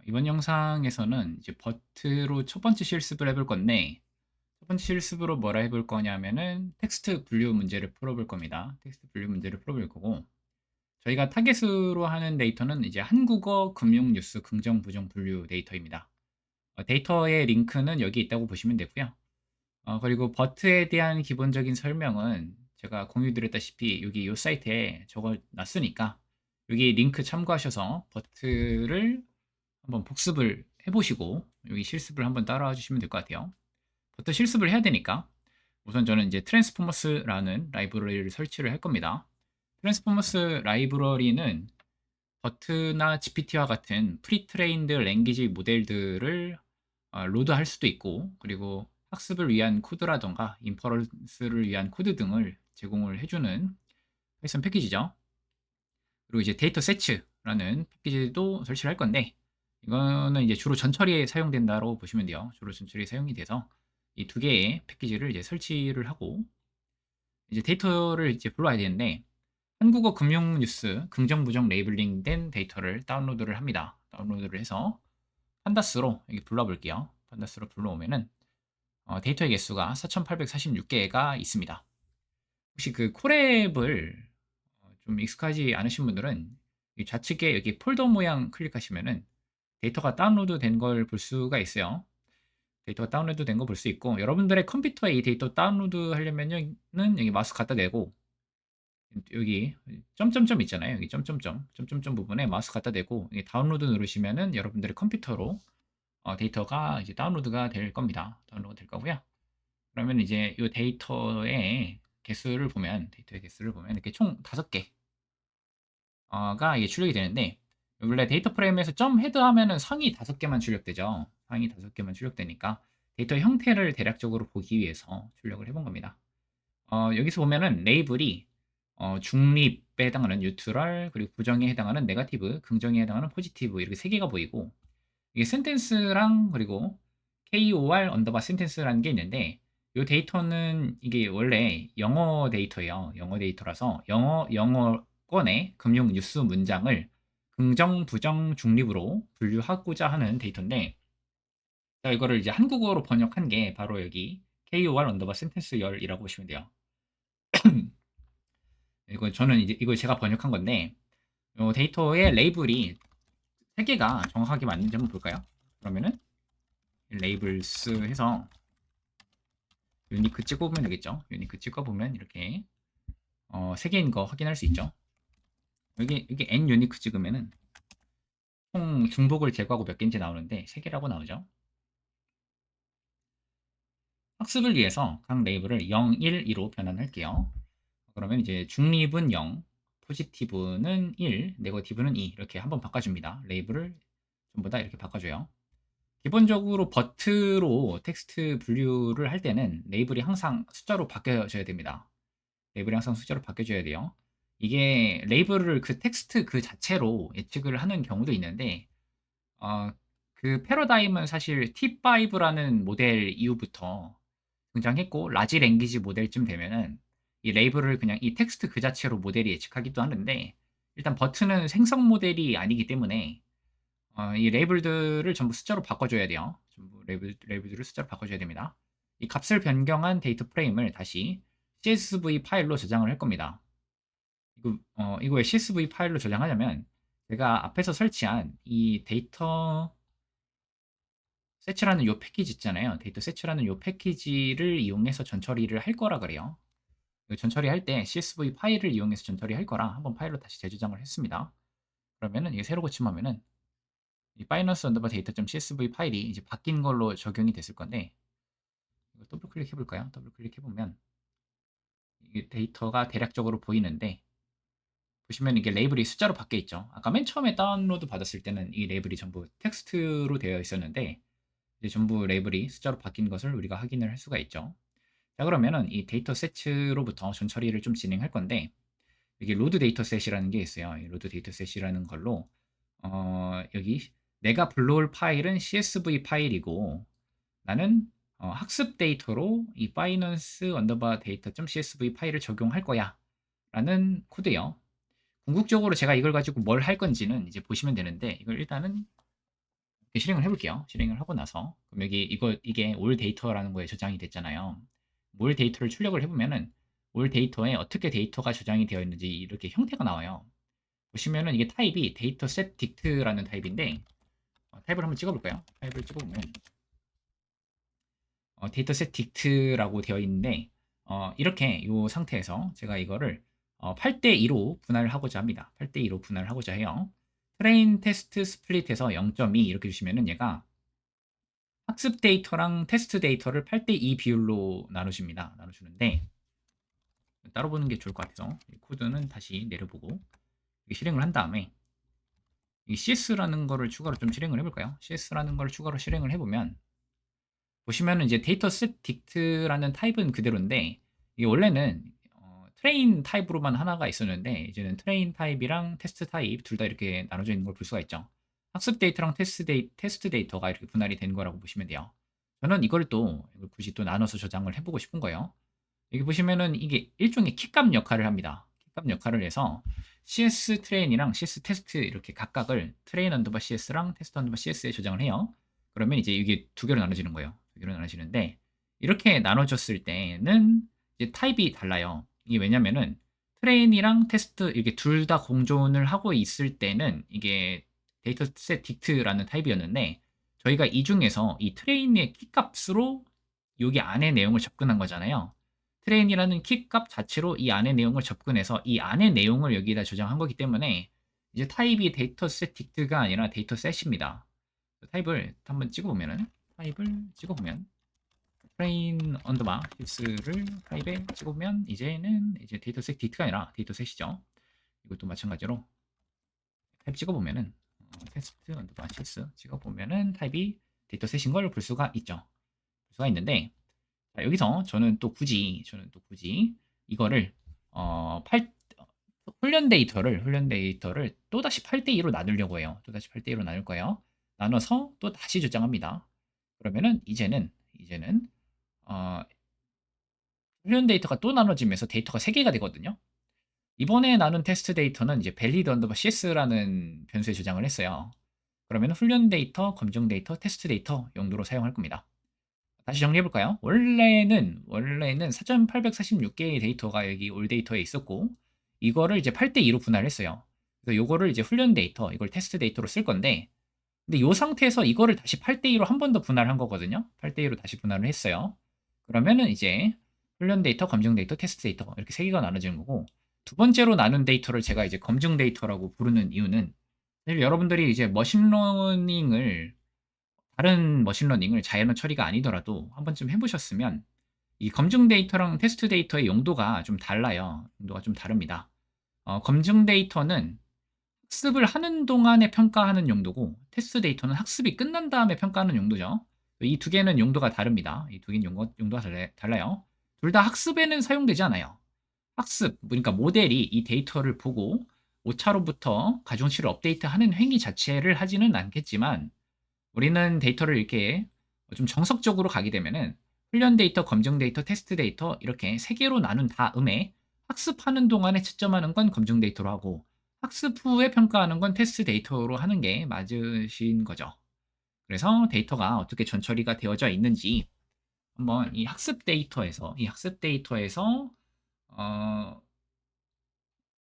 이번 영상에서는 이제 버트로 첫 번째 실습을 해볼 건데, 첫 번째 실습으로 뭐라 해볼 거냐면은 텍스트 분류 문제를 풀어볼 겁니다. 텍스트 분류 문제를 풀어볼 거고, 저희가 타겟으로 하는 데이터는 이제 한국어, 금융, 뉴스, 긍정, 부정 분류 데이터입니다. 데이터의 링크는 여기 있다고 보시면 되고요. 그리고 버트에 대한 기본적인 설명은 제가 공유 드렸다시피 여기 이 사이트에 적어놨으니까 여기 링크 참고하셔서 버트를 한번 복습을 해보시고 여기 실습을 한번 따라와 주시면 될 것 같아요. 버트 실습을 해야 되니까 우선 저는 이제 트랜스포머스라는 라이브러리를 설치를 할 겁니다. 트랜스포머스 라이브러리는 버트나 GPT와 같은 프리트레인드 랭귀지 모델들을 로드할 수도 있고, 그리고 학습을 위한 코드라던가 인퍼런스를 위한 코드 등을 제공을 해주는 파이썬 패키지죠. 그리고 이제 데이터 세츠라는 패키지도 설치를 할 건데, 이거는 이제 주로 전처리에 사용된다고 보시면 돼요. 주로 전처리에 사용이 돼서 이 두 개의 패키지를 이제 설치를 하고 이제 데이터를 이제 불러야 되는데, 한국어 금융 뉴스 긍정 부정 레이블링된 데이터를 다운로드를 합니다. 다운로드를 해서 판다스로 여기 불러볼게요. 판다스로 불러오면은 데이터의 개수가 4846개가 있습니다. 혹시 그 콜앱을 좀 익숙하지 않으신 분들은 이 좌측에 여기 폴더 모양 클릭하시면은 데이터가 다운로드 된 걸 볼 수가 있어요. 데이터가 다운로드 된 거 볼 수 있고, 여러분들의 컴퓨터에 이 데이터 다운로드 하려면은 여기 마우스 갖다 대고 여기 점점점 있잖아요. 여기 점점점 부분에 마우스 갖다 대고 다운로드 누르시면은 여러분들의 컴퓨터로 데이터가 이제 다운로드가 될 겁니다. 다운로드 될 거고요. 그러면 이제 이 데이터의 개수를 보면 이렇게 총 5개 가 이게 출력이 되는데, 원래 데이터 프레임에서 점 헤드하면은 상위 5개만 출력되죠. 상위 5개만 출력되니까 데이터 형태를 대략적으로 보기 위해서 출력을 해본 겁니다. 여기서 보면은 레이블이 중립에 해당하는 뉴트럴, 그리고 부정에 해당하는 네거티브, 긍정에 해당하는 포지티브, 이렇게 3개가 보이고, 이게 센텐스랑 그리고 KOR 언더바 센텐스라는 게 있는데, 이 데이터는 이게 원래 영어 데이터예요. 영어 데이터라서 영어권의 금융 뉴스 문장을 긍정, 부정, 중립으로 분류하고자 하는 데이터인데, 자, 이거를 이제 한국어로 번역한 게 바로 여기 KOR 언더바 센텐스 열이라고 보시면 돼요. 이거 저는 이제 이걸 제가 번역한 건데, 이 데이터의 레이블이 3개가 정확하게 맞는지 한번 볼까요? 그러면은 레이블스 해서 유니크 찍어보면 되겠죠. 유니크 찍어보면 이렇게 3개인 거 확인할 수 있죠. 여기 n 유니크 찍으면은 총 중복을 제거하고 몇 개인지 나오는데 3개라고 나오죠. 학습을 위해서 각 레이블을 0, 1, 2로 변환할게요. 그러면 이제 중립은 0, 포지티브는 1, 네거티브는 2 이렇게 한번 바꿔줍니다. 레이블을 전부 다 이렇게 바꿔줘요. 기본적으로 버트로 텍스트 분류를 할 때는 레이블이 항상 숫자로 바뀌어져야 됩니다. 레이블이 항상 숫자로 바뀌어줘야 돼요. 이게 레이블을 그 텍스트 그 자체로 예측을 하는 경우도 있는데, 어, 그 패러다임은 사실 T5라는 모델 이후부터 등장했고, 라지 랭귀지 모델쯤 되면은 이 레이블을 그냥 이 텍스트 그 자체로 모델이 예측하기도 하는데, 일단 버트는 생성 모델이 아니기 때문에 이 레이블들을 전부 숫자로 바꿔줘야 돼요. 전부 레이블들을 숫자로 바꿔줘야 됩니다. 이 값을 변경한 데이터 프레임을 다시 CSV 파일로 저장을 할 겁니다. 이거에 CSV 파일로 저장하려면 제가 앞에서 설치한 이 데이터 세츠라는 요 패키지 있잖아요. 데이터 세츠라는 요 패키지를 이용해서 전처리를 할 거라 그래요. 전처리할 때 CSV 파일을 이용해서 전처리할 거라 한번 파일로 다시 재저장을 했습니다. 그러면은 이게 새로 고침하면은 이 바이너스 언더바 데이터.csv 파일이 이제 바뀐 걸로 적용이 됐을 건데, 이거 더블 클릭해 볼까요? 더블 클릭해 보면 이게 데이터가 대략적으로 보이는데, 보시면 이게 레이블이 숫자로 바뀌어 있죠. 아까 맨 처음에 다운로드 받았을 때는 이 레이블이 전부 텍스트로 되어 있었는데 이제 전부 레이블이 숫자로 바뀐 것을 우리가 확인을 할 수가 있죠. 자, 그러면은 이 데이터 세트로부터 전처리를 좀 진행할 건데, 여기 로드 데이터셋이라는 게 있어요. 이 로드 데이터셋이라는 걸로 여기 내가 불러올 파일은 CSV 파일이고, 나는 학습 데이터로 이 바이넌스 언더바 데이터.csv 파일을 적용할 거야 라는 코드예요. 궁극적으로 제가 이걸 가지고 뭘 할 건지는 이제 보시면 되는데, 이걸 일단은 이렇게 실행을 해 볼게요. 실행을 하고 나서 그럼 여기 이게 올 데이터라는 거에 저장이 됐잖아요. 올 데이터를 출력을 해 보면은 올 데이터에 어떻게 데이터가 저장이 되어 있는지 이렇게 형태가 나와요. 보시면은 이게 타입이 데이터셋 딕트라는 타입인데 타입을 한번 찍어 볼까요? 타입을 찍어 보면 데이터셋 딕트라고 되어 있는데 이렇게 이 상태에서 제가 이거를 8대 2로 분할을 하고자 합니다. 8대 2로 분할을 하고자 해요. 트레인 테스트 스플릿에서 0.2 이렇게 주시면은 얘가 학습 데이터랑 테스트 데이터를 8대 2 비율로 나눠줍니다. 나눠주는데 따로 보는 게 좋을 것 같아서 이 코드는 다시 내려보고 실행을 한 다음에 이 CS라는 거를 추가로 좀 실행을 해볼까요? CS라는 걸 추가로 실행을 해보면 보시면은 이제 데이터셋 딕트라는 타입은 그대로인데 이게 원래는 트레인 타입으로만 하나가 있었는데 이제는 트레인 타입이랑 테스트 타입 둘 다 이렇게 나눠져 있는 걸 볼 수가 있죠. 학습 데이터랑 테스트 데이터가 이렇게 분할이 된 거라고 보시면 돼요. 저는 이걸 굳이 또 나눠서 저장을 해보고 싶은 거예요. 여기 보시면은 이게 일종의 키값 역할을 합니다. 키값 역할을 해서 CS 트레인이랑 CS 테스트 이렇게 각각을 트레인 언더바 CS랑 테스트 언더바 CS에 저장을 해요. 그러면 이제 이게 두 개로 나눠지는 거예요. 두 개로 나눠지는데 이렇게 나눠졌을 때는 이제 타입이 달라요. 이게 왜냐면은 트레인이랑 테스트 이렇게 둘 다 공존을 하고 있을 때는 이게 데이터셋 딕트라는 타입이었는데 저희가 이 중에서 이 트레인의 키값으로 여기 안에 내용을 접근한 거잖아요. 트레인이라는 키값 자체로 이 안에 내용을 접근해서 이 안에 내용을 여기다 저장한 거기 때문에 이제 타입이 데이터셋 딕트가 아니라 데이터셋입니다. 타입을 한번 찍어보면은 타입을 찍어보면 트레인 언더바 힐스를 타입에 찍어보면 이제는 이제 데이터셋 딕트가 아니라 데이터셋이죠. 이것도 마찬가지로 타입 찍어보면은 테스트 언더바 힐스 찍어보면은 타입이 데이터셋인 걸 볼 수가 있죠. 볼 수가 있는데 자, 여기서 저는 또 굳이 이거를 어, 8, 훈련 데이터를 또다시 8대 2로 나누려고 해요. 또다시 8대 2로 나눌 거예요. 나눠서 또 다시 저장합니다. 그러면은 이제는 어, 훈련 데이터가 또 나눠지면서 데이터가 3개가 되거든요. 이번에 나눈 테스트 데이터는 이제 valid underbar cs라는 변수에 저장을 했어요. 그러면 훈련 데이터, 검증 데이터, 테스트 데이터 용도로 사용할 겁니다. 다시 정리해 볼까요? 원래는 4,846개의 데이터가 여기 올 데이터에 있었고 이거를 이제 8대 2로 분할했어요. 그래서 요거를 이제 훈련 데이터, 이걸 테스트 데이터로 쓸 건데 근데 이 상태에서 이거를 다시 8대 2로 한 번 더 분할한 거거든요. 8대 2로 다시 분할을 했어요. 그러면은 이제 훈련 데이터, 검증 데이터, 테스트 데이터 이렇게 세 개가 나눠지는 거고 두 번째로 나눈 데이터를 제가 이제 검증 데이터라고 부르는 이유는 사실 여러분들이 이제 다른 머신러닝을 자연어 처리가 아니더라도 한 번쯤 해보셨으면 이 검증 데이터랑 테스트 데이터의 용도가 좀 달라요. 용도가 좀 다릅니다. 검증 데이터는 학습을 하는 동안에 평가하는 용도고 테스트 데이터는 학습이 끝난 다음에 평가하는 용도죠. 이 두 개는 용도가 다릅니다. 이 두 개는 용도가 달라요. 둘 다 학습에는 사용되지 않아요. 그러니까 모델이 이 데이터를 보고 오차로부터 가중치를 업데이트하는 행위 자체를 하지는 않겠지만 우리는 데이터를 이렇게 좀 정석적으로 가게 되면은 훈련 데이터, 검증 데이터, 테스트 데이터 이렇게 세 개로 나눈 다음에 학습하는 동안에 채점하는 건 검증 데이터로 하고 학습 후에 평가하는 건 테스트 데이터로 하는 게 맞으신 거죠. 그래서 데이터가 어떻게 전처리가 되어져 있는지 한번 이 학습 데이터에서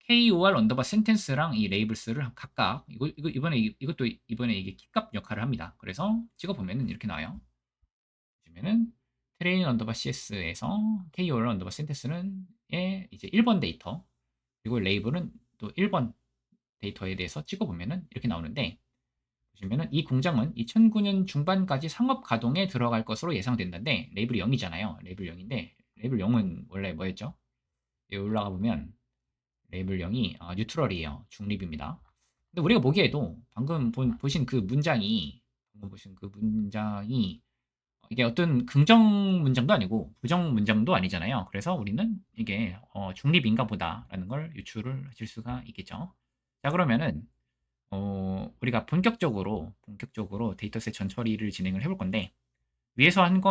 KOR 언더바 센텐스랑 이 레이블스를 각각 이것도 이번에 이게 키값 역할을 합니다. 그래서 찍어보면은 이렇게 나와요. 보시면은 트레인 언더바 CS에서 KOR 언더바 센텐스는 이제 1번 데이터 그리고 레이블은 또 1번 데이터에 대해서 찍어보면은 이렇게 나오는데 보시면은 이 공장은 2009년 중반까지 상업 가동에 들어갈 것으로 예상된다는데 레이블이 0이잖아요. 레이블 0인데 레이블 0은 원래 뭐였죠? 여기 올라가 보면 레이블 0이 뉴트럴이에요. 중립입니다. 근데 우리가 보기에도 보신 그 문장이 이게 어떤 긍정 문장도 아니고 부정 문장도 아니잖아요. 그래서 우리는 이게 중립인가 보다라는 걸 유추를 하실 수가 있겠죠. 자 그러면은 우리가 본격적으로 데이터셋 전처리를 진행을 해볼 건데 위에서 한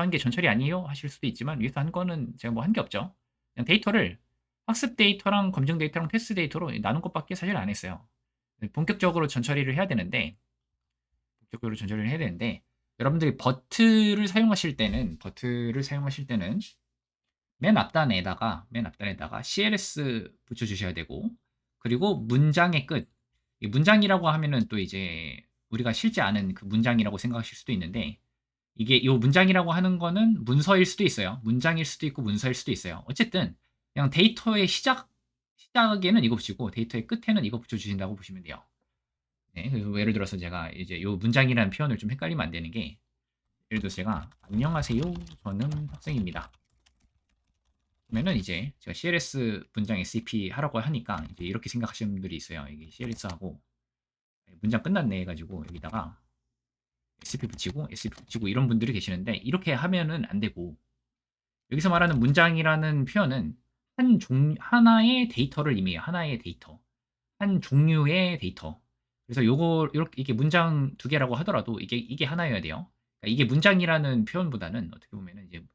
게 전처리 아니에요? 하실 수도 있지만 위에서 한 거는 제가 뭐 한 게 없죠. 그냥 데이터를 학습 데이터랑 검증 데이터랑 테스트 데이터로 나눈 것밖에 사실 안 했어요. 본격적으로 전처리를 해야 되는데 여러분들이 버트를 사용하실 때는 맨 앞단에다가 CLS 붙여주셔야 되고, 그리고 문장의 끝. 이 문장이라고 하면은 또 이제 우리가 실제 아는 그 문장이라고 생각하실 수도 있는데, 이게 이 문장이라고 하는 거는 문서일 수도 있어요. 문장일 수도 있고 문서일 수도 있어요. 어쨌든 그냥 데이터의 시작에는 이거 붙이고 데이터의 끝에는 이거 붙여주신다고 보시면 돼요. 네, 그래서 예를 들어서 제가 이제 이 문장이라는 표현을 좀 헷갈리면 안 되는 게, 예를 들어서 제가 안녕하세요, 저는 학생입니다. 그러면은 이제 제가 CLS 문장 SCP 하라고 하니까 이제 이렇게 생각하시는 분들이 있어요. 이게 CLS 하고 문장 끝났네 해가지고 여기다가 SCP 붙이고 이런 분들이 계시는데, 이렇게 하면은 안 되고, 여기서 말하는 문장이라는 표현은 하나의 데이터를 의미해요. 하나의 데이터. 한 종류의 데이터. 그래서 요거 이렇게 이게 문장 두 개라고 하더라도 이게 하나여야 돼요. 그러니까 이게 문장이라는 표현보다는 어떻게 보면은 이제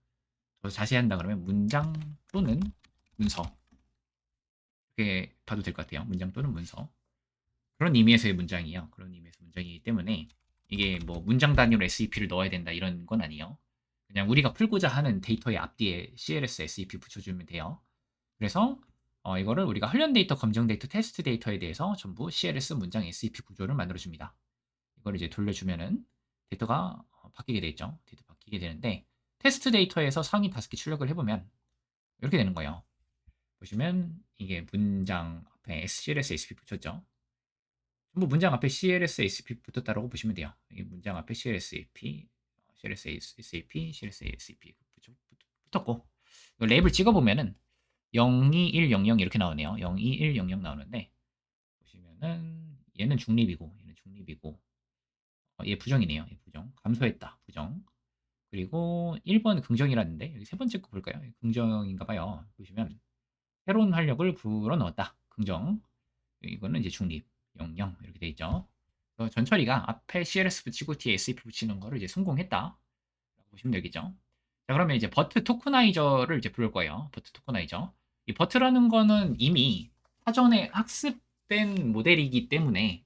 더 자세히 한다 그러면 문장 또는 문서, 이렇게 봐도 될 것 같아요. 문장 또는 문서. 그런 의미에서의 문장이에요. 그런 의미에서 문장이기 때문에 이게 뭐 문장 단위로 SEP를 넣어야 된다 이런 건 아니에요. 그냥 우리가 풀고자 하는 데이터의 앞뒤에 CLS, SEP 붙여주면 돼요. 그래서 이거를 우리가 훈련 데이터, 검정 데이터, 테스트 데이터에 대해서 전부 CLS 문장 SEP 구조를 만들어줍니다. 이걸 이제 돌려주면은 데이터가 바뀌게 되죠. 데이터 바뀌게 되는데, 테스트 데이터에서 상위 5개 출력을 해보면 이렇게 되는 거예요. 보시면 이게 문장 앞에 CLS, SEP 붙였죠. 전부 문장 앞에 CLS, SEP 붙었다라고 보시면 돼요. 이 문장 앞에 CLS, AP, CLS, SAP, CLS, SAP 붙었고, 랩을 찍어보면은 02100 이렇게 나오네요. 02100 나오는데, 보시면은 얘는 중립이고 얘 부정이네요. 얘 부정. 감소했다. 부정. 그리고 1번 긍정이라는데 여기 세 번째 거 볼까요? 긍정인가 봐요. 보시면 새로운 활력을 불어넣었다. 긍정. 이거는 이제 중립. 00 이렇게 돼 있죠. 전처리가 앞에 CLS 붙이고 뒤에 SEP 붙이는 거를 이제 성공했다 라고 보시면 되겠죠. 자, 그러면 이제 버트 토크나이저를 이제 부를 거예요. 버트 토크나이저. 이 버트라는 거는 이미 사전에 학습된 모델이기 때문에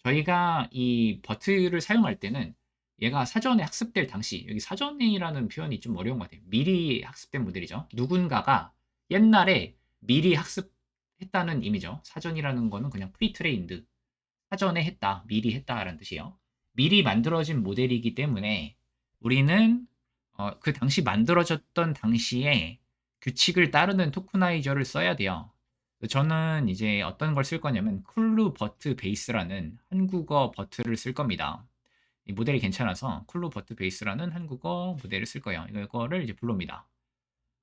저희가 이 버트를 사용할 때는 얘가 사전에 학습될 당시, 여기 사전이라는 표현이 좀 어려운 것 같아요. 미리 학습된 모델이죠. 누군가가 옛날에 미리 학습했다는 의미죠. 사전이라는 거는 그냥 프리트레인드, 사전에 했다, 미리 했다라는 뜻이에요. 미리 만들어진 모델이기 때문에 우리는 그 당시 만들어졌던 당시에 규칙을 따르는 토크나이저를 써야 돼요. 저는 이제 어떤 걸 쓸 거냐면 쿨루 버트 베이스라는 한국어 버트를 쓸 겁니다. 이 모델이 괜찮아서 쿨루 버트 베이스라는 한국어 모델을 쓸 거예요. 이거를 이제 불러옵니다.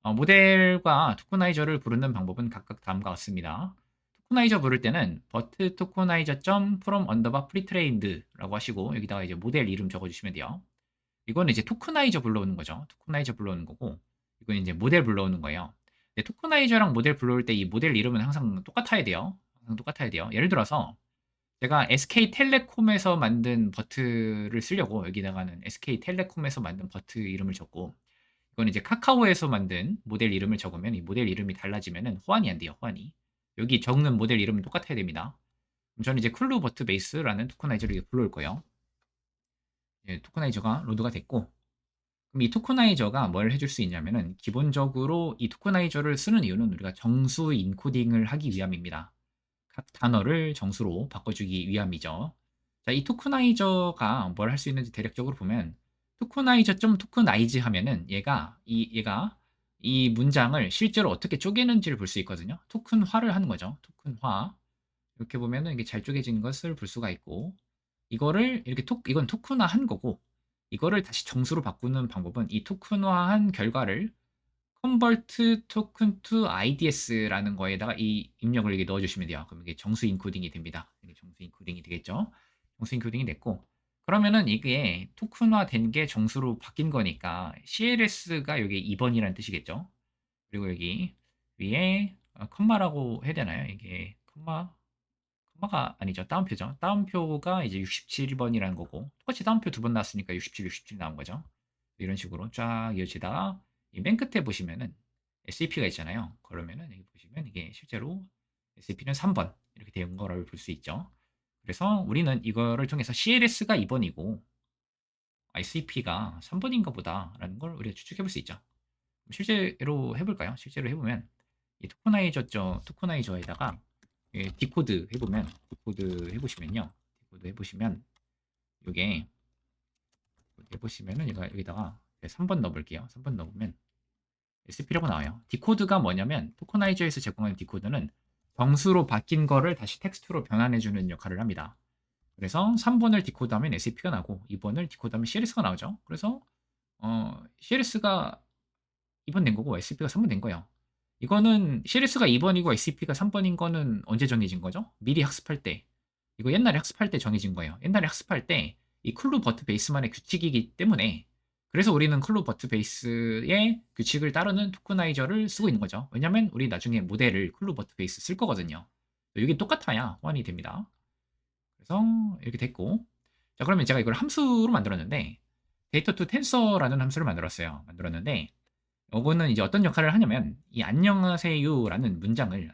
모델과 토크나이저를 부르는 방법은 각각 다음과 같습니다. 토크나이저 부를 때는 버트 토크나이저 from underbar pretrained라고 하시고 여기다가 이제 모델 이름 적어주시면 돼요. 이거는 이제 토크나이저 불러오는 거죠. 토크나이저 불러오는 거고, 이건 이제 모델 불러오는 거예요. 근데 토크나이저랑 모델 불러올 때 이 모델 이름은 항상 똑같아야 돼요. 항상 똑같아야 돼요. 예를 들어서 제가 SK텔레콤에서 만든 버트를 쓰려고 여기다가는 SK텔레콤에서 만든 버트 이름을 적고, 이건 이제 카카오에서 만든 모델 이름을 적으면 이 모델 이름이 달라지면은 호환이 안 돼요. 호환이. 여기 적는 모델 이름은 똑같아야 됩니다. 그럼 저는 이제 쿨루 버트 베이스라는 토커나이저를 불러올 거예요. 예, 토커나이저가 로드가 됐고, 그럼 이 토커나이저가 뭘 해줄 수 있냐면은 기본적으로 이 토커나이저를 쓰는 이유는 우리가 정수 인코딩을 하기 위함입니다. 각 단어를 정수로 바꿔주기 위함이죠. 자, 이 토커나이저가 뭘 할 수 있는지 대략적으로 보면 토커나이저.토커나이즈 하면은 얘가 이 문장을 실제로 어떻게 쪼개는지를 볼 수 있거든요. 토큰화를 하는 거죠. 토큰화. 이렇게 보면은 이게 잘 쪼개진 것을 볼 수가 있고, 이거를 이렇게 이건 토큰화한 거고, 이거를 다시 정수로 바꾸는 방법은 이 토큰화한 결과를 convert token to IDS라는 거에다가 이 입력을 이게 넣어주시면 돼요. 그럼 이게 정수 인코딩이 됩니다. 이게 정수 인코딩이 되겠죠. 정수 인코딩이 됐고, 그러면은 이게 토큰화 된 게 정수로 바뀐 거니까 CLS가 여기 2번이라는 뜻이겠죠. 그리고 여기 위에 컴마라고 해야 되나요? 이게 컴마가 아니죠. 따옴표죠. 따옴표가 이제 67번이라는 거고, 똑같이 따옴표 두 번 나왔으니까 67 나온 거죠. 이런 식으로 쫙 이어지다가 이 맨 끝에 보시면은 SCP가 있잖아요. 그러면은 여기 보시면 이게 실제로 SAP는 3번 이렇게 된 거라고 볼 수 있죠. 그래서 우리는 이거를 통해서 CLS가 2번이고 ICP가 3번인가 보다라는 걸 우리가 추측해 볼 수 있죠. 실제로 해볼까요? 실제로 해보면 이 토커나이저에다가 디코드 해보면 디코드 해보시면요. 디코드 해보시면 이게 해보시면은 여기다가 3번 넣어볼게요. 3번 넣으면 SP라고 나와요. 디코드가 뭐냐면 토커나이저에서 제공하는 디코드는 정수로 바뀐 거를 다시 텍스트로 변환해주는 역할을 합니다. 그래서 3번을 디코드하면 SCP가 나고 2번을 디코드하면 CLS가 나오죠. 그래서 CLS가 2번 된 거고 SCP가 3번 된 거예요. 이거는 CLS가 2번이고 SCP가 3번인 거는 언제 정해진 거죠? 미리 학습할 때. 이거 옛날에 학습할 때 정해진 거예요. 옛날에 학습할 때 이 클루 버트 베이스만의 규칙이기 때문에 그래서 우리는 클루 버트 베이스의 규칙을 따르는 토크나이저를 쓰고 있는 거죠. 왜냐면 우리 나중에 모델을 클루 버트 베이스 쓸 거거든요. 이게 똑같아야 호환이 됩니다. 그래서 이렇게 됐고 자 그러면 제가 이걸 함수로 만들었는데 데이터 투 텐서라는 함수를 만들었는데 이거는 이제 어떤 역할을 하냐면 이 안녕하세요라는 문장을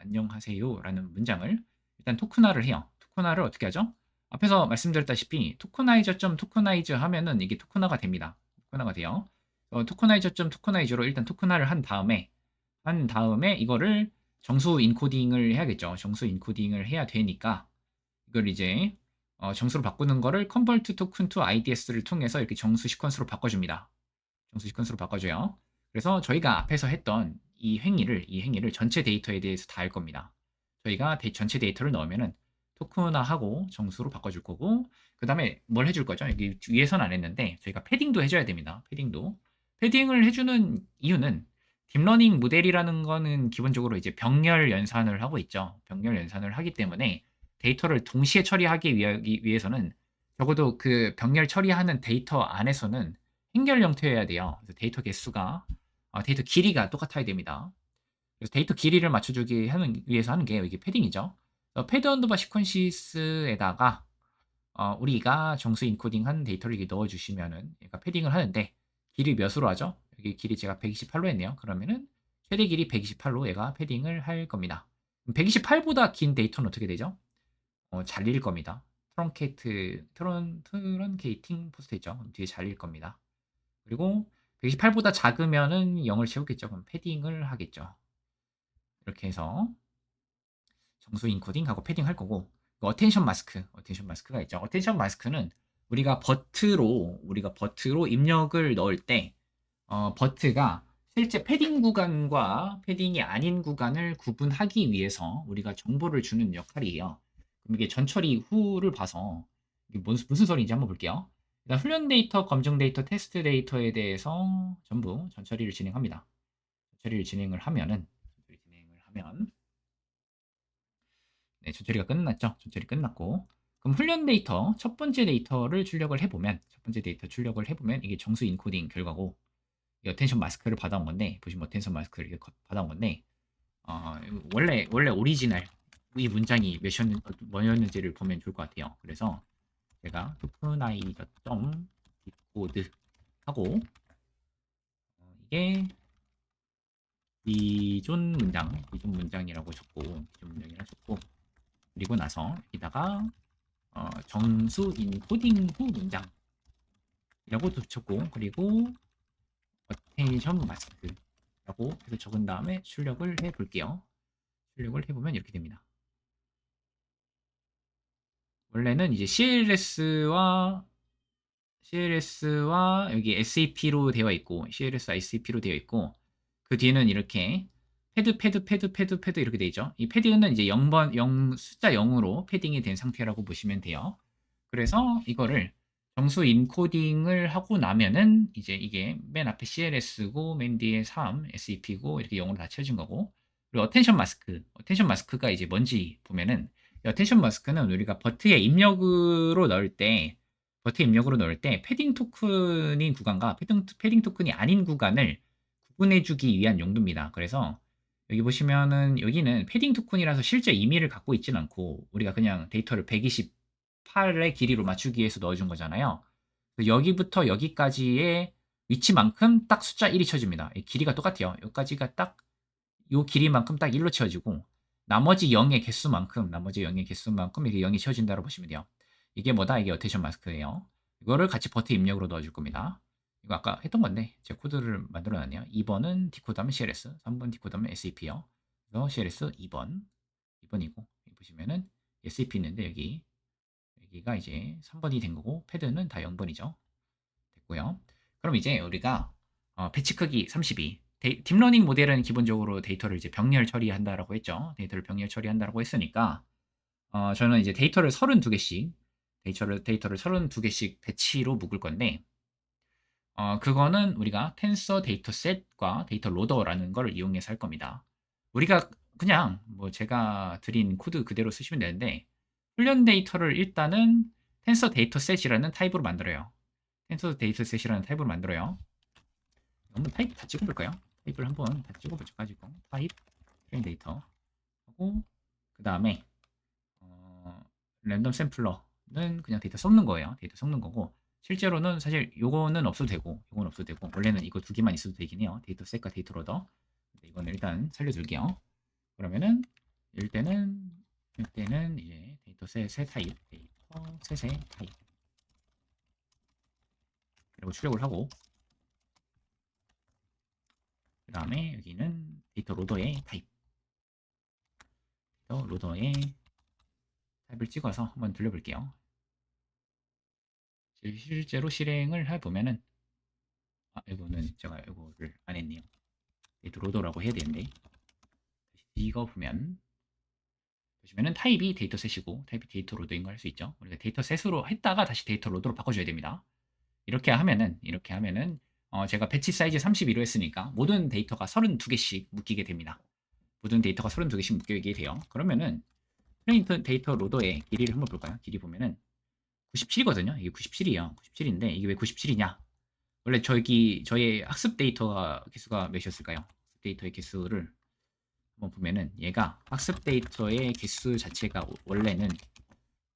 일단 토크나를 해요. 토크나를 어떻게 하죠? 앞에서 말씀드렸다시피 토크나이저 하면은 이게 토크나가 됩니다. 토크나가 돼요. 토크나이저로 일단 토크나를 한 다음에 이거를 정수 인코딩을 해야겠죠. 정수 인코딩을 해야 되니까 이걸 이제 정수로 바꾸는 거를 convert token to IDS를 통해서 이렇게 정수 시퀀스로 바꿔줍니다. 정수 시퀀스로 바꿔줘요. 그래서 저희가 앞에서 했던 이 행위를 전체 데이터에 대해서 다 할 겁니다. 저희가 전체 데이터를 넣으면은 토큰화하고 정수로 바꿔줄 거고 그 다음에 뭘 해줄 거죠? 여기 위에서는 안 했는데 저희가 패딩도 해줘야 됩니다. 패딩을 해주는 이유는 딥러닝 모델이라는 거는 기본적으로 이제 병렬 연산을 하고 있죠. 병렬 연산을 하기 때문에 데이터를 동시에 처리하기 위해서는 적어도 그 병렬 처리하는 데이터 안에서는 행렬 형태여야 돼요. 그래서 데이터 길이가 똑같아야 됩니다. 그래서 데이터 길이를 맞춰주기 위해서 하는 게 이게 패딩이죠. 패드 언더바 시퀀시스에다가 우리가 정수 인코딩한 데이터를 이렇게 넣어주시면은 그러니까 패딩을 하는데 길이 몇으로 하죠? 여기 길이 제가 128로 했네요. 그러면은 최대 길이 128로 얘가 패딩을 할 겁니다. 128보다 긴 데이터는 어떻게 되죠? 잘릴 겁니다. 트런케이팅 포스트 있죠? 뒤에 잘릴 겁니다. 그리고 128보다 작으면은 0을 채우겠죠. 그럼 패딩을 하겠죠. 이렇게 해서 정수 인코딩하고 패딩 할 거고 어텐션 마스크가 있죠. 어텐션 마스크는 우리가 버트로 입력을 넣을 때 버트가 실제 패딩 구간과 패딩이 아닌 구간을 구분하기 위해서 우리가 정보를 주는 역할이에요. 그럼 이게 전처리 후를 봐서 이게 무슨 소리인지 한번 볼게요. 일단 훈련 데이터, 검증 데이터, 테스트 데이터에 대해서 전부 전처리를 진행합니다. 전처리를 하면 네, 전처리가 끝났죠. 전처리 끝났고 그럼 훈련 데이터 첫 번째 데이터를 출력을 해보면 이게 정수 인코딩 결과고 이 어텐션 마스크를 받아온 건데 보시면 어텐션 마스크를 이렇게 받아온 건데 원래 오리지널 이 문장이 뭐였는지를 보면 좋을 것 같아요. 그래서 제가 tokenized.decode 하고 이게 기존 문장이라고 적고 그리고 나서 여기다가 정수 인코딩 후 문장이라고 적고 그리고 어텐션 마스크라고 해서 적은 다음에 출력을 해 볼게요. 출력을 해보면 이렇게 됩니다. 원래는 이제 CLS와 여기 SAP로 되어 있고 CLS ICP로 되어 있고 그 뒤에는 이렇게 패드 이렇게 되어 있죠. 이 패드는 이제 숫자 0으로 패딩이 된 상태라고 보시면 돼요. 그래서 이거를 정수 인코딩을 하고 나면은 이제 이게 맨 앞에 CLS고 맨 뒤에 3 SAP고 이렇게 0으로 다 채워진 거고 그리고 어텐션 마스크가 이제 뭔지 보면은 어텐션 마스크는 우리가 버트에 입력으로 넣을 때 패딩 토큰인 구간과 패딩 토큰이 아닌 구간을 구분해주기 위한 용도입니다. 그래서 여기 보시면은 여기는 패딩 토큰이라서 실제 의미를 갖고 있진 않고 우리가 그냥 데이터를 128의 길이로 맞추기 위해서 넣어준 거잖아요. 여기부터 여기까지의 위치만큼 딱 숫자 1이 쳐집니다. 길이가 똑같아요. 여기까지가 딱 요 길이만큼 딱 1로 채워지고 나머지 0의 개수만큼 이게 0이 채워진다고 보시면 돼요. 이게 뭐다? 이게 어테이션 마스크예요. 이거를 같이 버트 입력으로 넣어줄 겁니다. 이거 아까 했던 건데 제가 코드를 만들어 놨네요. 2번은 디코드하면 CLS, 3번 디코드하면 SAP요. 그래서 CLS 2번이고 보시면은 SAP 있는데 여기가 이제 3번이 된 거고 패드는 다 0번이죠. 됐고요. 그럼 이제 우리가 배치 크기 32. 딥러닝 모델은 기본적으로 데이터를 이제 병렬 처리한다라고 했죠. 데이터를 병렬 처리한다라고 했으니까 저는 이제 데이터를 32개씩 데이터를 32개씩 배치로 묶을 건데 그거는 우리가 텐서 데이터 셋과 데이터 로더라는 걸 이용해서 할 겁니다. 우리가 그냥 뭐 제가 드린 코드 그대로 쓰시면 되는데 훈련 데이터를 일단은 텐서 데이터 셋이라는 타입으로 만들어요. 텐서 데이터 셋이라는 타입으로 만들어요. 한번 타입 다 찍어볼까요? 타입을 한번 다 찍어보죠. 가지고 타입 트레인 데이터 하고 그 다음에 랜덤 샘플러는 그냥 데이터 섞는 거예요. 데이터 섞는 거고 실제로는 사실 요거는 없어도 되고 요건 없어도 되고 원래는 이거 두 개만 있어도 되긴 해요. 데이터 셋과 데이터 로더. 이거는 일단 살려둘게요. 그러면은 이때는 이제 데이터 셋 타입 데이터 셋의 타입 그리고 출력을 하고 그 다음에 여기는 데이터 로더의 타입 데이터 로더의 타입을 찍어서 한번 돌려볼게요. 실제로 실행을 해보면은 이거는 제가 이거를 안 했네요. 데이터 로더라고 해야 되는데 이거 보시면은 타입이 데이터 셋이고 타입이 데이터 로더인 거 할 수 있죠. 우리가 데이터 셋으로 했다가 다시 데이터 로더로 바꿔줘야 됩니다. 이렇게 하면은 제가 배치 사이즈 32로 했으니까 모든 데이터가 32개씩 묶이게 됩니다. 모든 데이터가 32개씩 묶이게 돼요. 그러면은 트레인 데이터 로더의 길이를 한번 볼까요? 길이 보면은 97이거든요. 이게 97이에요. 97인데 이게 왜 97이냐? 원래 저의 학습 데이터 개수가 몇이었을까요? 학습 데이터의 개수를 한번 보면은 얘가 학습 데이터의 개수 자체가 원래는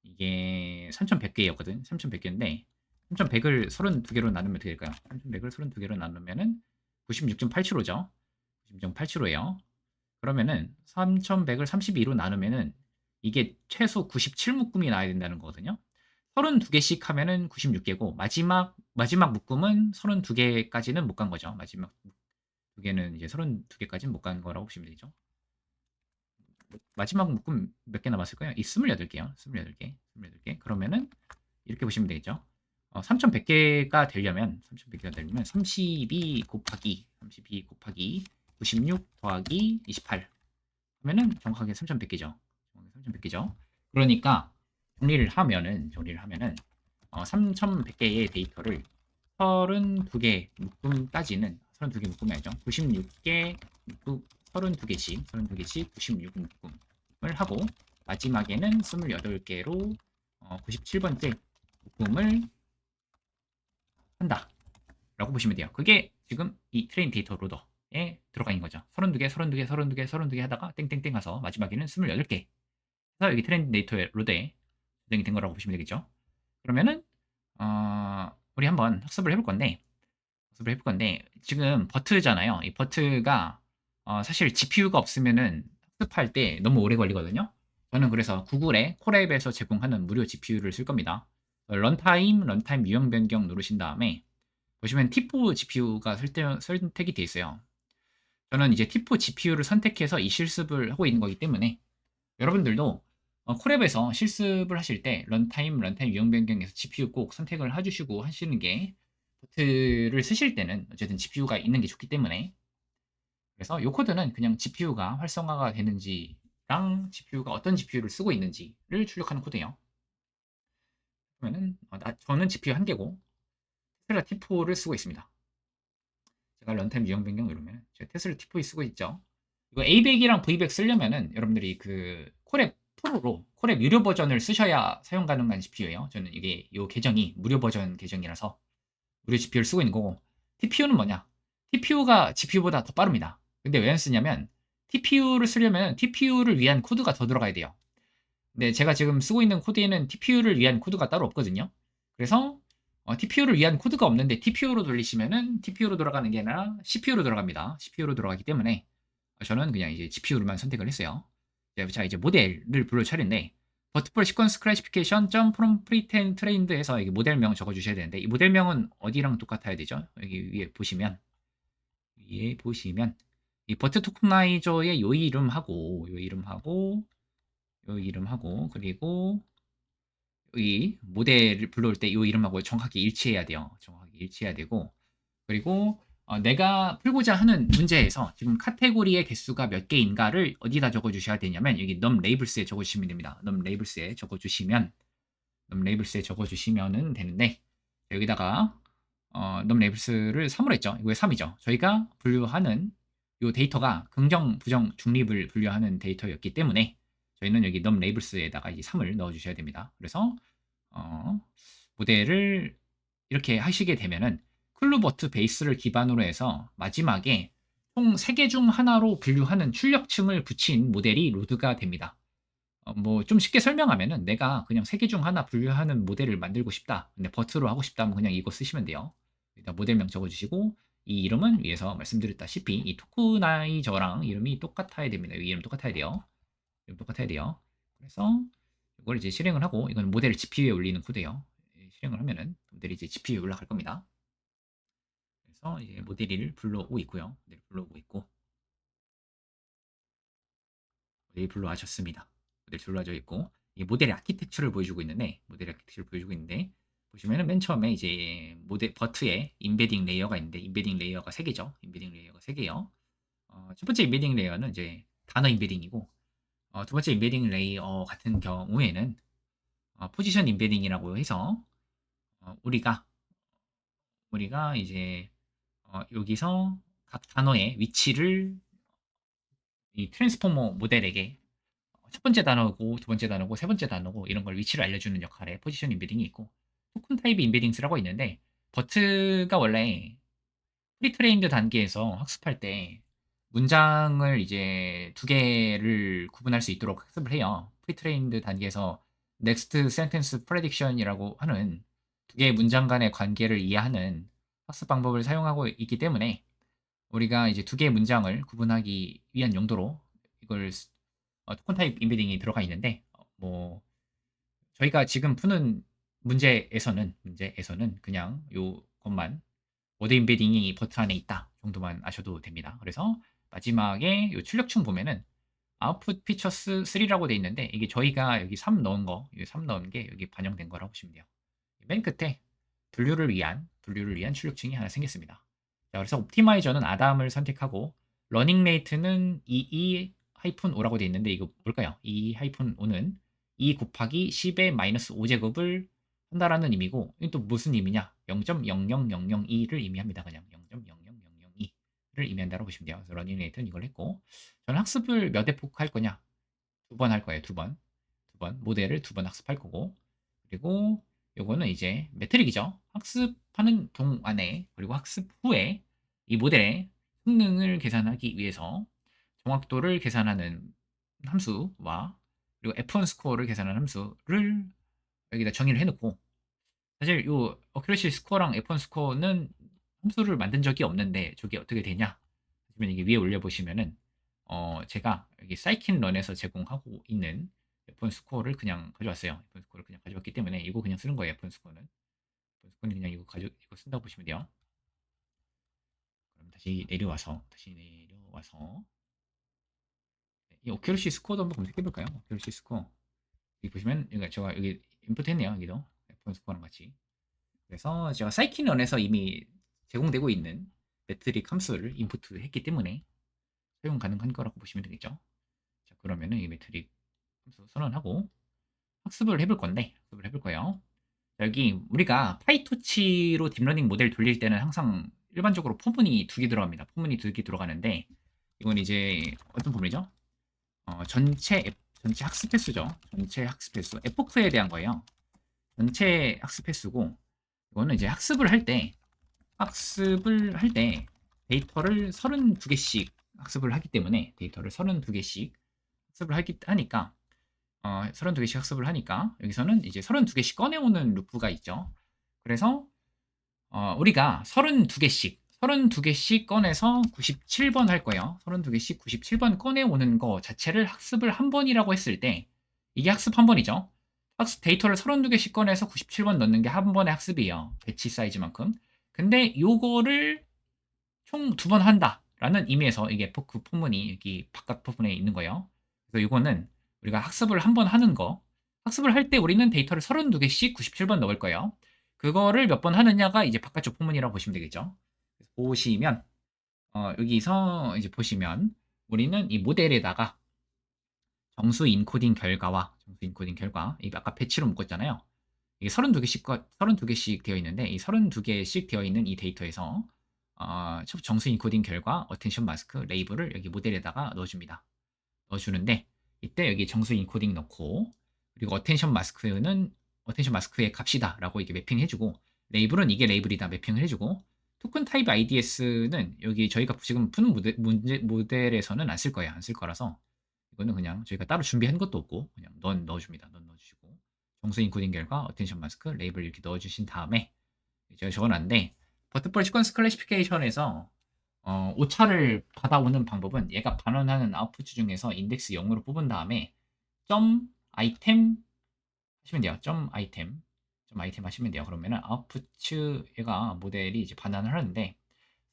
이게 3100개였거든. 3100개인데 3100을 32개로 나누면 어떻게 될까요? 3100을 32개로 나누면은 96.87호죠. 96.87호예요. 그러면은 3100을 32로 나누면은 이게 최소 97묶음이 나와야 된다는 거거든요. 32개씩 하면은 96개고 마지막 묶음은 32개까지는 못 간 거죠. 마지막 두 개는 이제 32개까지는 못 간 거라고 보시면 되죠. 마지막 묶음 몇 개 남았을까요? 이 28개요. 28개. 그러면은 이렇게 보시면 되겠죠. 3100개가 되려면 32 곱하기 96 더하기 28 하면은 정확하게 3100개죠. 3100개죠. 그러니까 정리를 하면은 3100개의 데이터를 32개 묶음까지는 32개 묶음이 아니죠. 96개 묶음 32개씩 96 묶음을 하고 마지막에는 28개로 97번째 묶음을 한다 라고 보시면 돼요. 그게 지금 이 트레인 데이터 로더에 들어가 있는 거죠. 32개 하다가 땡땡땡 가서 마지막에는 28개 해서 여기 트레인 데이터 로더에 저장이 된 거라고 보시면 되겠죠. 그러면은 우리 한번 학습을 해볼 건데 지금 버트잖아요. 이 버트가 사실 GPU가 없으면은 학습할 때 너무 오래 걸리거든요. 저는 그래서 구글의 콜앱에서 제공하는 무료 GPU를 쓸 겁니다. 런타임 유형 변경 누르신 다음에 보시면 T4 GPU가 선택이 되어 있어요. 저는 이제 T4 GPU를 선택해서 이 실습을 하고 있는 거기 때문에 여러분들도 콜앱에서 실습을 하실 때 런타임 유형 변경에서 GPU 꼭 선택을 해주시고 하시는 게 버트를 쓰실 때는 어쨌든 GPU가 있는 게 좋기 때문에 그래서 이 코드는 그냥 GPU가 활성화가 되는지랑 GPU가 어떤 GPU를 쓰고 있는지를 출력하는 코드예요. 그러면은 저는 GPU 한 개고 테슬라 T4를 쓰고 있습니다. 제가 런타임 유형 변경 누르면 제가 테슬라 T4 쓰고 있죠. 이거 A100이랑 V100 쓰려면은 여러분들이 그 콜앱 프로로 콜앱 유료 버전을 쓰셔야 사용 가능한 GPU예요. 저는 이게 이 계정이 무료 버전 계정이라서 무료 GPU를 쓰고 있는 거고 TPU는 뭐냐? TPU가 GPU보다 더 빠릅니다. 근데 왜 안 쓰냐면 TPU를 쓰려면 TPU를 위한 코드가 더 들어가야 돼요. 근데 제가 지금 쓰고 있는 코드에는 TPU를 위한 코드가 따로 없거든요. 그래서 TPU를 위한 코드가 없는데 TPU로 돌리시면은 TPU로 돌아가는 게 아니라 CPU로 돌아갑니다. CPU로 돌아가기 때문에 저는 그냥 이제 GPU로만 선택을 했어요. 자, 이제 모델을 불러올 차례인데, 버티컬 시퀀스 클래시피케이션 점 프롬 프리텐 트레인드에서 이게 모델명 적어주셔야 되는데, 이 모델명은 어디랑 똑같아야 되죠? 여기 위에 보시면 이 버트 토크나이저의 요 이름하고 그리고 이 모델을 불러올 때 요 이름하고 정확하게 일치해야 돼요. 정확하게 일치해야 되고, 그리고 내가 풀고자 하는 문제에서 지금 카테고리의 개수가 몇 개인가를 어디다 적어주셔야 되냐면 여기 num labels에 적어주시면 됩니다. num labels에 적어주시면은 되는데, 여기다가 num labels를 3으로 했죠. 이거 3이죠. 저희가 분류하는 이 데이터가 긍정, 부정, 중립을 분류하는 데이터였기 때문에 저희는 여기 num labels에다가 이 3을 넣어주셔야 됩니다. 그래서 모델을 이렇게 하시게 되면은 클루버트 베이스를 기반으로 해서 마지막에 총 3개 중 하나로 분류하는 출력층을 붙인 모델이 로드가 됩니다. 뭐 좀 쉽게 설명하면은 내가 그냥 3개 중 하나 분류하는 모델을 만들고 싶다. 근데 버트로 하고 싶다면 그냥 이거 쓰시면 돼요. 일단 모델명 적어주시고, 이 이름은 위에서 말씀드렸다시피 이 토크나이저랑 이름이 똑같아야 됩니다. 이 이름 똑같아야 돼요. 그래서 이걸 이제 실행을 하고, 이건 모델을 GPU에 올리는 코드예요. 실행을 하면은 모델이 이제 GPU에 올라갈 겁니다. 그래서 이제 모델을 불러오고 있고요. 모델이 불러와졌습니다. 모델 불러와져 있고, 이 모델의 아키텍처를 보여주고 있는데, 보시면은 맨 처음에 이제 모델 버트에 인베딩 레이어가 있는데, 인베딩 레이어가 3개죠. 첫 번째 인베딩 레이어는 이제 단어 인베딩이고, 두 번째 인베딩 레이어 같은 경우에는 포지션 인베딩이라고 해서 우리가 이제 여기서 각 단어의 위치를 이 트랜스포머 모델에게 첫 번째 단어고 두 번째 단어고 세 번째 단어고 이런 걸 위치를 알려주는 역할의 포지션 인베딩이 있고, 토큰 타입 인베딩스라고 있는데, 버트가 원래 프리트레인드 단계에서 학습할 때 문장을 이제 두 개를 구분할 수 있도록 학습을 해요. 프리트레인드 단계에서 next sentence prediction이라고 하는 두 개의 문장 간의 관계를 이해하는 학습 방법을 사용하고 있기 때문에, 우리가 이제 두 개의 문장을 구분하기 위한 용도로 이걸 토큰 타입 인베딩이 들어가 있는데, 뭐 저희가 지금 푸는 문제에서는 그냥 요것만 모드 인베딩이 버트 안에 있다 정도만 아셔도 됩니다. 그래서 마지막에 요 출력층 보면은 아웃풋 피처스 3라고 돼 있는데, 이게 저희가 여기 3 넣은 거, 여기 3 넣은 게 여기 반영된 거라고 보시면 돼요. 맨 끝에 분류를 위한 출력층이 하나 생겼습니다. 자, 그래서 옵티마이저는 아담을 선택하고, 러닝 레이트는 2e-5라고 돼 있는데, 이거 뭘까요? 2e-5는 2 곱하기 10의 마이너스 5제곱을 한다라는 의미고, 이게 또 무슨 의미냐? 0.00002를 의미합니다. 그냥 0.00002를 의미한다고 보시면 돼요. 그래서 러닝 레이트는 이걸 했고, 저는 학습을 몇 회폭 할 거냐? 2번 할 거예요. 2번. 모델을 2번 학습할 거고, 그리고 요거는 이제 매트릭이죠. 학습하는 동안에 그리고 학습 후에 이 모델의 성능을 계산하기 위해서 정확도를 계산하는 함수와 그리고 F1 스코어를 계산하는 함수를 여기다 정의를 해놓고, 사실 요 어큐러시 스코어랑 F1 스코어는 함수를 만든 적이 없는데 저게 어떻게 되냐 하시면, 이게 위에 올려보시면은 제가 여기 사이킨런에서 제공하고 있는 F1 스코어를 그냥 가져왔어요. F1 스코어를 그냥 가져왔기 때문에 이거 그냥 쓰는 거예요. F1 스코어는. 그냥 이거 쓴다고 보시면 돼요. 그럼 다시 내려와서 이 오큐러시 스코어도 한번 검색해 볼까요? 오큐러시 스코어. 여기 보시면 제가 여기 인풋했네요. 여기도 F1 스코어랑 같이. 그래서 제가 사이킨런에서 이미 제공되고 있는 매트릭 함수를 인풋했기 때문에 사용 가능한 거라고 보시면 되겠죠. 자, 그러면은 이 매트릭 함수 선언하고 학습을 해볼 거예요. 여기 우리가 파이토치로 딥러닝 모델 돌릴 때는 항상 일반적으로 포문이 2개 들어갑니다. 포문이 2개 들어가는데, 이건 이제 어떤 포문이죠? 전체 학습 횟수죠. 전체 학습 횟수. 에포크에 대한 거예요. 전체 학습 횟수고, 이거는 이제 학습을 할 때 데이터를 32개씩 학습을 하기 때문에, 하니까 32개씩 학습을 하니까 여기서는 이제 32개씩 꺼내오는 루프가 있죠. 그래서 우리가 32개씩 꺼내서 97번 할 거예요. 32개씩 97번 꺼내오는 거 자체를 학습을 한 번이라고 했을 때 이게 학습 한 번이죠. 학습 데이터를 32개씩 꺼내서 97번 넣는 게 한 번의 학습이에요. 배치 사이즈만큼. 근데 요거를 총 2번 한다라는 의미에서 이게 그 포문이 여기 바깥 부분에 있는 거예요. 그래서 이거는 우리가 학습을 한 번 하는 거, 학습을 할 때 우리는 데이터를 32개씩 97번 넣을 거예요. 그거를 몇 번 하느냐가 이제 바깥쪽 포문이라고 보시면 되겠죠. 보시면 여기서 이제 보시면 우리는 이 모델에다가 정수 인코딩 결과와 정수 인코딩 결과, 이 아까 배치로 묶었잖아요. 이게 32개씩 되어 있는데 이 32개씩 되어 있는 이 데이터에서 정수 인코딩 결과, 어텐션 마스크, 레이블을 여기 모델에다가 넣어줍니다. 넣어주는데 이때 여기 정수 인코딩 넣고, 그리고 어텐션 마스크는 어텐션 마스크의 값이다라고 이게 매핑해주고, 레이블은 이게 레이블이다 매핑을 해주고, 토큰 타입 IDS는 여기 저희가 지금 푸는 모델에서는 안 쓸 거예요. 안 쓸 거라서 이거는 그냥 저희가 따로 준비한 것도 없고 그냥 넣어줍니다. 넣어주시고, 정수 인코딩 결과, 어텐션 마스크, 레이블 이렇게 넣어주신 다음에 제가 적어놨는데, 버트펄 시퀀스 클래시피케이션에서 오차를 받아오는 방법은 얘가 반원하는 아웃풋 중에서 인덱스 0으로 뽑은 다음에 점 아이템 하시면 돼요. 점 아이템 하시면 돼요. 그러면은 아웃풋 얘가 모델이 이제 반환을 하는데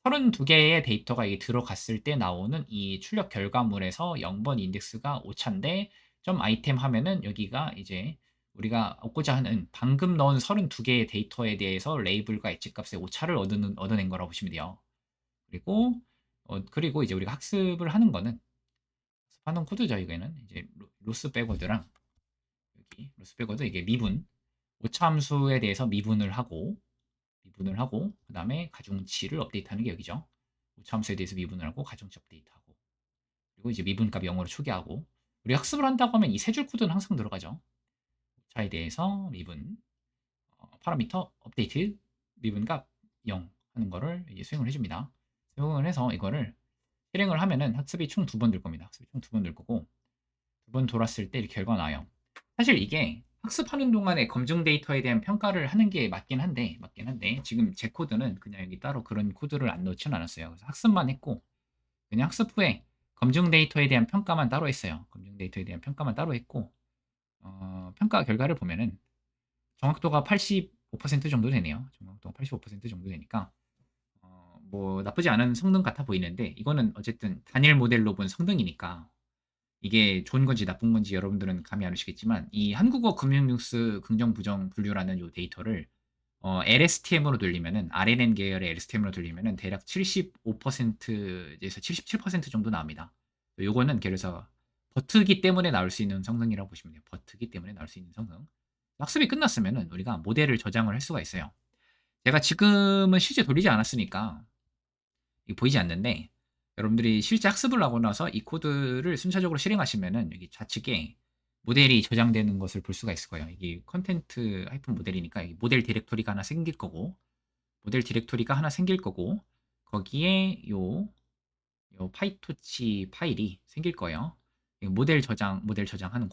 32개의 데이터가 이게 들어갔을 때 나오는 이 출력 결과물에서 0번 인덱스가 오차인데 점 아이템 하면은 여기가 이제 우리가 얻고자 하는 방금 넣은 32개의 데이터에 대해서 레이블과 엣지값의 오차를 얻어낸 거라고 보시면 돼요. 그리고 이제 우리가 학습을 하는 거는 학습하는 코드죠. 이거는 이제 로스 백워드랑 여기 로스 백워드 이게 미분, 오차 함수에 대해서 미분을 하고 그다음에 가중치를 업데이트하는 게 여기죠. 오차 함수에 대해서 미분을 하고 가중치 업데이트하고, 그리고 이제 미분값 0으로 초기하고, 우리 학습을 한다고 하면 이 세 줄 코드는 항상 들어가죠. 오차에 대해서 미분, 파라미터 업데이트, 미분값 0 하는 거를 이제 수행을 해줍니다. 수행을 해서 이거를 실행을 하면은 학습이 총 2번 될 겁니다. 학습이 총 2번 될 거고, 2번 돌았을 때 이렇게 결과가 나와요. 사실 이게 학습하는 동안에 검증 데이터에 대한 평가를 하는 게 맞긴 한데 지금 제 코드는 그냥 여기 따로 그런 코드를 안 넣지는 않았어요. 그래서 학습만 했고 그냥 학습 후에 검증 데이터에 대한 평가만 따로 했어요. 검증 데이터에 대한 평가만 따로 했고, 평가 결과를 보면은 정확도가 85% 정도 되네요. 정확도가 85% 정도 되니까 뭐 나쁘지 않은 성능 같아 보이는데, 이거는 어쨌든 단일 모델로 본 성능이니까 이게 좋은 건지 나쁜 건지 여러분들은 감이 안 오시겠지만, 이 한국어 금융뉴스 긍정 부정 분류라는 요 데이터를 LSTM으로 돌리면은, RNN 계열의 LSTM으로 돌리면은 대략 75%에서 77% 정도 나옵니다. 요거는 그래서 버트기 때문에 나올 수 있는 성능이라고 보시면 돼요. 버트기 때문에 나올 수 있는 성능. 학습이 끝났으면은 우리가 모델을 저장을 할 수가 있어요. 제가 지금은 실제 돌리지 않았으니까 이게 보이지 않는데, 여러분들이 실제 학습을 하고 나서 이 코드를 순차적으로 실행하시면은 여기 좌측에 모델이 저장되는 것을 볼 수가 있을 거예요. 이게 컨텐트 하이픈 모델이니까 이 모델 디렉토리가 하나 생길 거고, 거기에 요 파이토치 파일이 생길 거예요. 모델 저장하는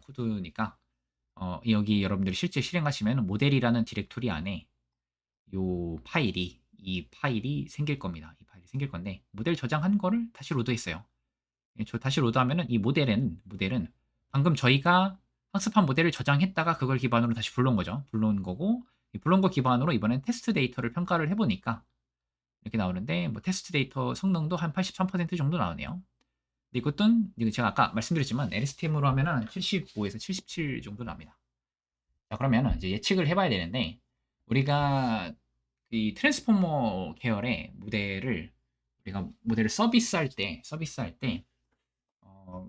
코드니까 여기 여러분들이 실제 실행하시면 모델이라는 디렉토리 안에 이 파일이 생길 겁니다. 이 파일이 생길 건데, 모델 저장한 거를 다시 로드했어요. 다시 로드하면은 이 모델은 방금 저희가 학습한 모델을 저장했다가 그걸 기반으로 다시 불러온 거죠. 불러온 거고, 이 불러온 거 기반으로 이번엔 테스트 데이터를 평가를 해보니까 이렇게 나오는데, 뭐 테스트 데이터 성능도 한 83% 정도 나오네요. 근데 이거 제가 아까 말씀드렸지만 LSTM으로 하면은 75에서 77 정도 나옵니다. 자, 그러면 이제 예측을 해봐야 되는데, 우리가 이 트랜스포머 계열의 우리가 모델을 서비스할 때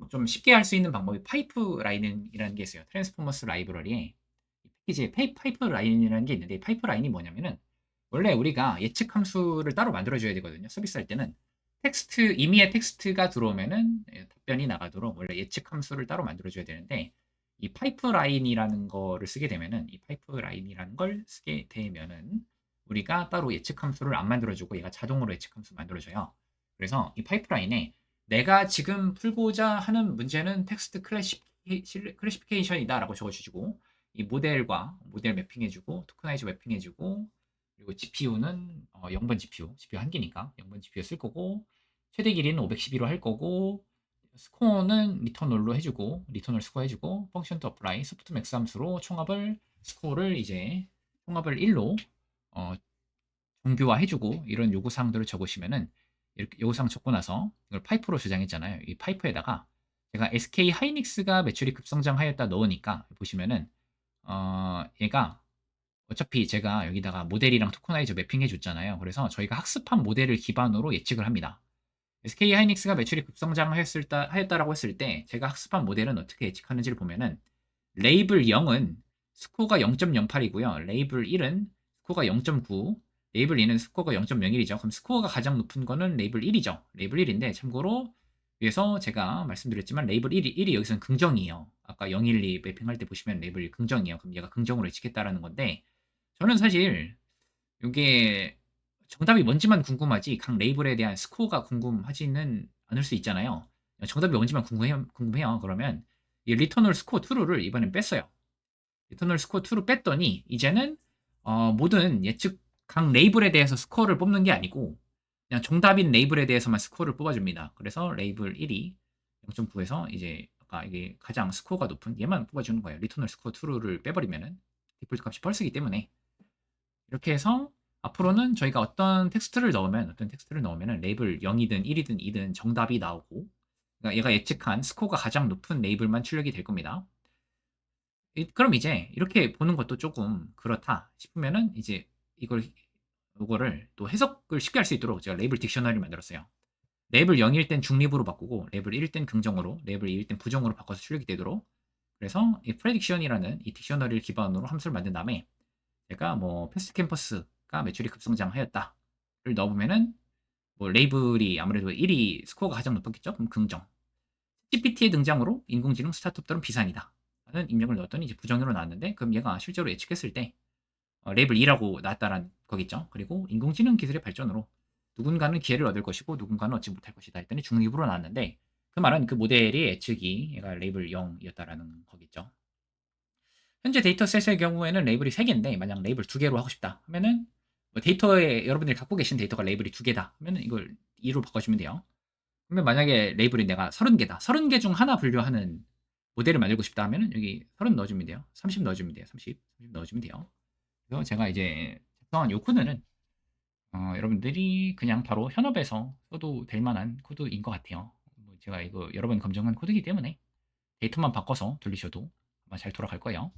좀 쉽게 할 수 있는 방법이 파이프라인이라는 게 있어요. 트랜스포머스 라이브러리에 패키지에 파이프라인이라는 게 있는데, 파이프라인이 뭐냐면은 원래 우리가 예측 함수를 따로 만들어줘야 되거든요. 서비스할 때는 임의의 텍스트가 들어오면은 답변이 나가도록 원래 예측 함수를 따로 만들어줘야 되는데, 이 파이프라인이라는 거를 쓰게 되면은 우리가 따로 예측 함수를 안 만들어주고 얘가 자동으로 예측 함수 만들어줘요. 그래서 이 파이프라인에 내가 지금 풀고자 하는 문제는 텍스트 클래시피케이션이다라고 적어주시고, 이 모델 매핑해주고, 토크나이즈 매핑해주고, 그리고 GPU는 0번 GPU, GPU 한 개니까 0번 GPU 쓸 거고, 최대 길이는 512로 할 거고, 스코어는 리턴올로 해주고, 리턴올 스코어 해주고, 펑션 투 어플라이, 소프트맥스 함수로 총합을, 스코어를 이제 총합을 1로 정규화 해주고, 이런 요구사항들을 적으시면은, 이렇게 요구사항 적고 나서 이걸 파이프로 저장했잖아요. 이 파이프에다가 제가 SK 하이닉스가 매출이 급성장하였다 넣으니까 보시면은 얘가 어차피 제가 여기다가 모델이랑 토커나이저 매핑해 줬잖아요. 그래서 저희가 학습한 모델을 기반으로 예측을 합니다. SK 하이닉스가 매출이 하였다라고 했을 때 제가 학습한 모델은 어떻게 예측하는지를 보면은 레이블 0은 스코어가 0.08이고요. 레이블 1은 스코어가 0.9, 레이블 2는 스코어가 0.01이죠. 그럼 스코어가 가장 높은 거는 레이블 1이죠. 레이블 1인데 참고로 위에서 제가 말씀드렸지만 레이블 1이 여기서는 긍정이에요. 아까 0, 1, 2 매핑할 때 보시면 레이블 긍정이에요. 그럼 얘가 긍정으로 예측했다라는 건데 저는 사실 이게 정답이 뭔지만 궁금하지 각 레이블에 대한 스코어가 궁금하지는 않을 수 있잖아요. 정답이 뭔지만 궁금해요. 그러면 이 리터널 스코어 true를 이번엔 뺐어요. 리터널 스코어 true를 뺐더니 이제는 모든 예측 각 레이블에 대해서 스코어를 뽑는 게 아니고 그냥 정답인 레이블에 대해서만 스코어를 뽑아줍니다. 그래서 레이블 1이 0.9에서 이제 아까 이게 가장 스코어가 높은 얘만 뽑아주는 거예요. 리터널 스코어 true를 빼버리면은 디폴트 값이 펄스기 때문에 이렇게 해서 앞으로는 저희가 어떤 텍스트를 넣으면은 레이블 0이든 1이든 2든 정답이 나오고 그러니까 얘가 예측한 스코어가 가장 높은 레이블만 출력이 될 겁니다. 그럼 이제 이렇게 보는 것도 조금 그렇다 싶으면은 이제 이거를 또 해석을 쉽게 할 수 있도록 제가 레이블 딕셔너리를 만들었어요. 레이블 0일 땐 중립으로 바꾸고 레이블 1일 땐 긍정으로, 레이블 2일 땐 부정으로 바꿔서 출력이 되도록 그래서 이 프레딕션이라는 이 딕셔너리를 기반으로 함수를 만든 다음에 제가 뭐 패스트 캠퍼스가 매출이 급성장하였다를 넣어보면은 뭐 레이블이 아무래도 1이 스코어가 가장 높았겠죠? 그럼 긍정. GPT의 등장으로 인공지능 스타트업들은 비산이다. 라는 입력을 넣었더니 이제 부정으로 나왔는데 그럼 얘가 실제로 예측했을 때 레이블 2라고 나왔다라는 거겠죠. 그리고 인공지능 기술의 발전으로 누군가는 기회를 얻을 것이고 누군가는 얻지 못할 것이다 했더니 중립으로 나왔는데 그 말은 그 모델의 예측이 얘가 레이블 0이었다라는 거겠죠. 현재 데이터셋의 경우에는 레이블이 3개인데 만약 레이블 2개로 하고 싶다 하면은 뭐 데이터에 여러분들이 갖고 계신 데이터가 레이블이 2개다 하면은 이걸 2로 바꿔주면 돼요. 그러면 만약에 레이블이 내가 30개다. 30개 중 하나 분류하는 모델을 만들고 싶다 하면은 여기 30 넣어주면 돼요. 30 넣어주면 돼요. 30 넣어주면 돼요. 그래서 제가 이제 작성한 요 코드는 여러분들이 그냥 바로 현업에서 써도 될 만한 코드인 것 같아요. 뭐 제가 이거 여러 번 검증한 코드이기 때문에 데이터만 바꿔서 돌리셔도 아마 잘 돌아갈 거예요.